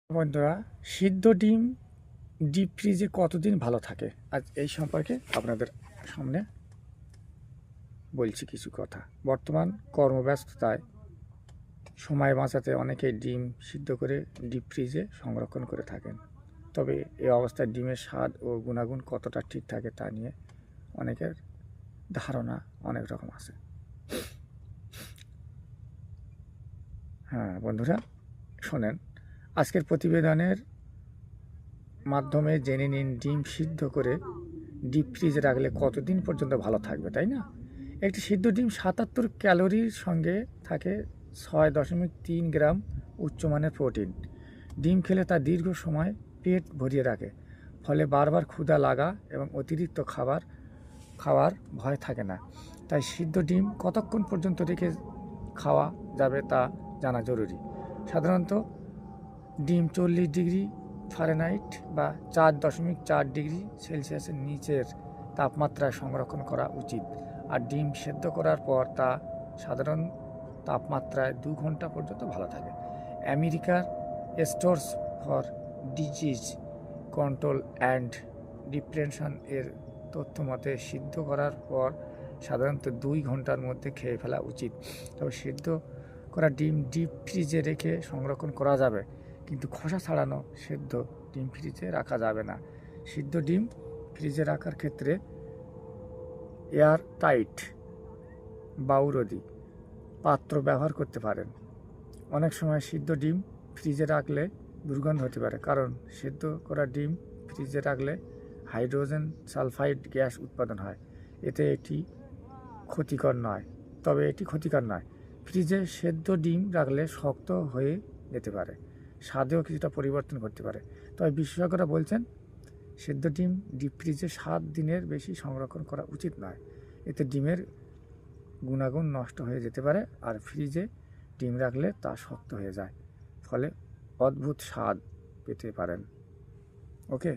বন্ধুরা, সিদ্ধ ডিম ডিপ ফ্রিজে কতদিন ভালো থাকে আজ এই সম্পর্কে আপনাদের সামনে বলছি কিছু কথা। বর্তমান কর্মব্যস্ততায় সময় বাঁচাতে অনেকেই ডিম সিদ্ধ করে ডিপ ফ্রিজে সংরক্ষণ করে থাকেন। তবে এই অবস্থায় ডিমের স্বাদ ও গুণাগুণ কতটা ঠিক থাকে তা নিয়ে অনেকের ধারণা অনেক রকম আছে। হ্যাঁ বন্ধুরা, শোনেন, আজকের প্রতিবেদনের মাধ্যমে জেনে নিন ডিম সিদ্ধ করে ডিপ ফ্রিজে রাখলে কতদিন পর্যন্ত ভালো থাকবে, তাই না? একটি সিদ্ধ ডিম ৭৭ ক্যালোরির সঙ্গে থাকে ৬.৩ গ্রাম উচ্চমানের প্রোটিন। ডিম খেলে তা দীর্ঘ সময় পেট ভরিয়ে রাখে, ফলে বারবার ক্ষুধা লাগা এবং অতিরিক্ত খাওয়ার ভয় থাকে না। তাই সিদ্ধ ডিম কতক্ষণ পর্যন্ত রেখে খাওয়া যাবে তা জানা জরুরি। সাধারণত ডিম ৪০ ডিগ্রি ফারেনহাইট বা ৪.৪ ডিগ্রি সেলসিয়াসের নিচের তাপমাত্রায় সংরক্ষণ করা উচিত। আর ডিম সেদ্ধ করার পর তা সাধারণ তাপমাত্রায় ২ ঘন্টা পর্যন্ত ভালো থাকে। আমেরিকার stores for disease control and depression এর তথ্য মতে সিদ্ধ করার পর সাধারণত ২ ঘন্টার মধ্যে খেয়ে ফেলা উচিত। তবে সিদ্ধ করা ডিম ডিপ ফ্রিজে রেখে সংরক্ষণ করা যাবে, কিন্তু খোসা ছাড়ানো সেদ্ধ ডিম ফ্রিজে রাখা যাবে না। সিদ্ধ ডিম ফ্রিজে রাখার ক্ষেত্রে এয়ার টাইট বাউরদি পাত্র ব্যবহার করতে পারেন। অনেক সময় সিদ্ধ ডিম ফ্রিজে রাখলে দুর্গন্ধ হতে পারে, কারণ সিদ্ধ করা ডিম ফ্রিজে রাখলে হাইড্রোজেন সালফাইড গ্যাস উৎপাদন হয়। এটি ক্ষতিকর নয়। ফ্রিজে সেদ্ধ ডিম রাখলে শক্ত হয়ে যেতে পারে, স্বাদেও কিছুটা পরিবর্তন করতে পারে। তবে বিশেষজ্ঞরা বলছেন সেদ্ধ ডিম ডিপ ফ্রিজে ৭ দিনের বেশি সংরক্ষণ করা উচিত নয়। এতে ডিমের গুণাগুণ নষ্ট হয়ে যেতে পারে, আর ফ্রিজে ডিম রাখলে তা শক্ত হয়ে যায়, ফলে অদ্ভুত স্বাদ পেতে পারেন। ওকে।